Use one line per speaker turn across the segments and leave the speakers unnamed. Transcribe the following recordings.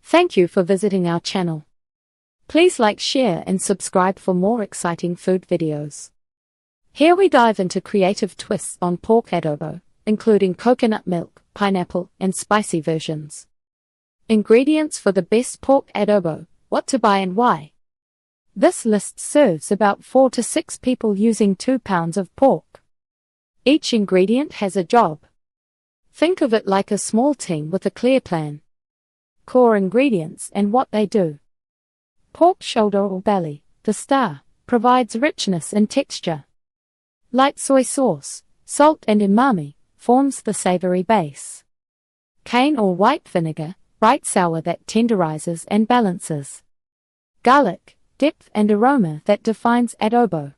Thank you for visiting our channel. Please like, share, and subscribe for more exciting food videos. Here we dive into creative twists on pork adobo, including coconut milk, pineapple, and spicy versions. Ingredients for the best pork adobo, what to buy and why. This list serves about 4 to 6 people using 2 pounds of pork. Each ingredient has a job. Think of it like a small team with a clear plan. Core ingredients and what they do. Pork shoulder or belly, the star, provides richness and texture. Light soy sauce, salt and umami, forms the savory base. Cane or white vinegar, bright sour that tenderizes and balances. Garlic, depth and aroma that defines adobo.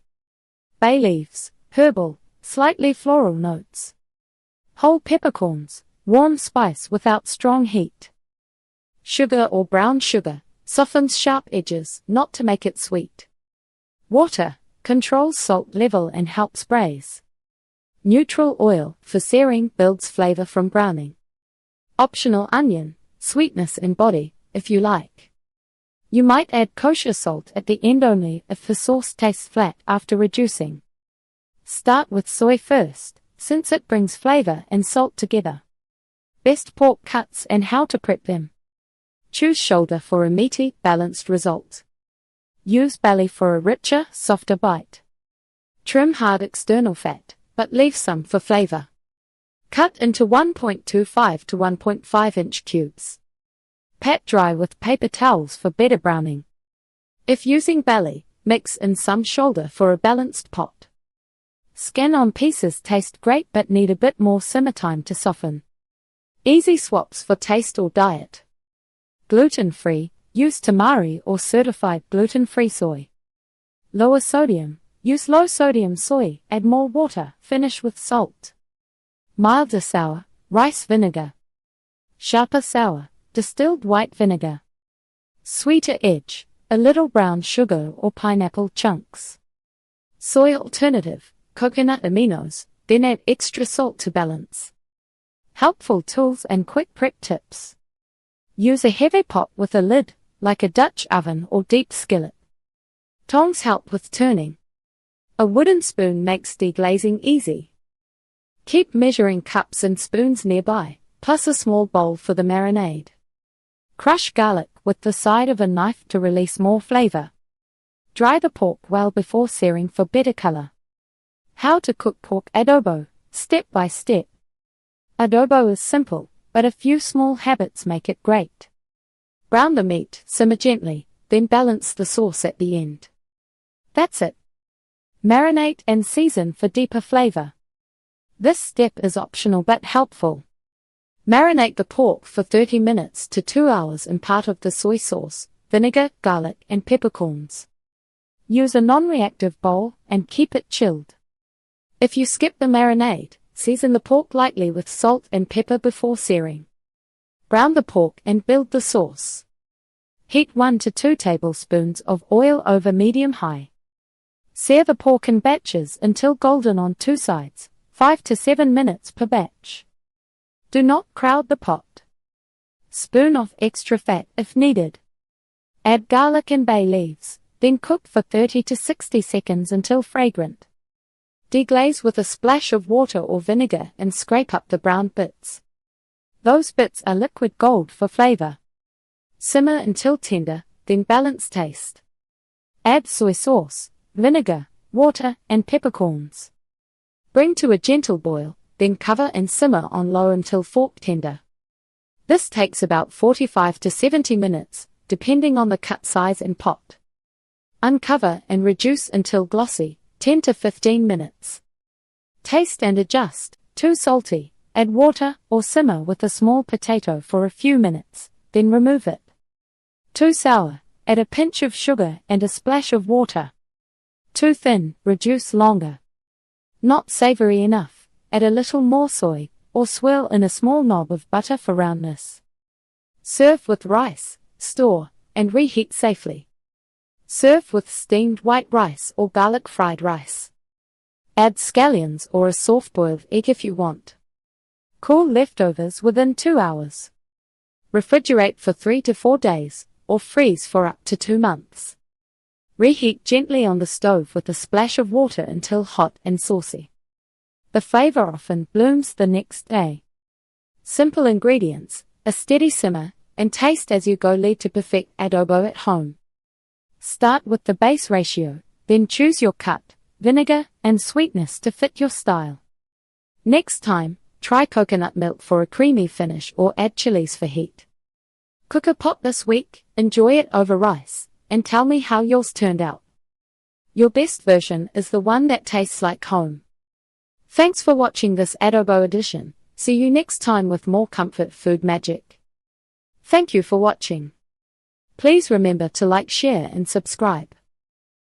Bay leaves, herbal, slightly floral notes. Whole peppercorns, warm spice without strong heat. Sugar or brown sugar, softens sharp edges, not to make it sweet. Water, controls salt level and helps braise. Neutral oil, for searing, builds flavor from browning. Optional onion, sweetness and body, if you like. You might add kosher salt at the end only if the sauce tastes flat after reducing. Start with soy first, since it brings flavor and salt together. Best pork cuts and how to prep them. Choose shoulder for a meaty, balanced result. Use belly for a richer, softer bite. Trim hard external fat, but leave some for flavor. Cut into 1.25 to 1.5 inch cubes. Pat dry with paper towels for better browning. If using belly, mix in some shoulder for a balanced pot. Skin-on pieces taste great but need a bit more simmer time to soften. Easy swaps for taste or diet. Gluten-free, use tamari or certified gluten-free soy. Lower sodium, use low-sodium soy, add more water, finish with salt. Milder sour, rice vinegar. Sharper sour, distilled white vinegar. Sweeter edge, a little brown sugar or pineapple chunks. Soy alternative, coconut aminos, then add extra salt to balance. Helpful tools and quick prep tips. Use a heavy pot with a lid, like a Dutch oven or deep skillet. Tongs help with turning. A wooden spoon makes deglazing easy. Keep measuring cups and spoons nearby, plus a small bowl for the marinade. Crush garlic with the side of a knife to release more flavor. Dry the pork well before searing for better color. How to cook pork adobo, step by step. Adobo is simple, but a few small habits make it great. Brown the meat, simmer gently, then balance the sauce at the end. That's it. Marinate and season for deeper flavor. This step is optional but helpful. Marinate the pork for 30 minutes to 2 hours in part of the soy sauce, vinegar, garlic, and peppercorns. Use a non-reactive bowl and keep it chilled. If you skip the marinade, season the pork lightly with salt and pepper before searing. Brown the pork and build the sauce. Heat 1 to 2 tablespoons of oil over medium-high. Sear the pork in batches until golden on 2 sides, 5 to 7 minutes per batch. Do not crowd the pot. Spoon off extra fat if needed. Add garlic and bay leaves, then cook for 30 to 60 seconds until fragrant. Deglaze with a splash of water or vinegar and scrape up the brown bits. Those bits are liquid gold for flavor. Simmer until tender, then balance taste. Add soy sauce, vinegar, water, and peppercorns. Bring to a gentle boil, then cover and simmer on low until fork tender. This takes about 45 to 70 minutes, depending on the cut size and pot. Uncover and reduce until glossy, 10 to 15 minutes. Taste and adjust. Too salty, add water or simmer with a small potato for a few minutes, then remove it. Too sour, add a pinch of sugar and a splash of water. Too thin, reduce longer. Not savory enough, add a little more soy, or swirl in a small knob of butter for roundness. Serve with rice, store, and reheat safely. Serve with steamed white rice or garlic fried rice. Add scallions or a soft-boiled egg if you want. Cool leftovers within 2 hours. Refrigerate for 3 to 4 days, or freeze for up to 2 months. Reheat gently on the stove with a splash of water until hot and saucy. The flavor often blooms the next day. Simple ingredients, a steady simmer, and taste as you go lead to perfect adobo at home. Start with the base ratio, then choose your cut, vinegar, and sweetness to fit your style. Next time, try coconut milk for a creamy finish or add chilies for heat. Cook a pot this week, enjoy it over rice, and tell me how yours turned out. Your best version is the one that tastes like home. Thanks for watching this adobo edition. See you next time with more comfort food magic. Thank you for watching. Please remember to like, share, and subscribe.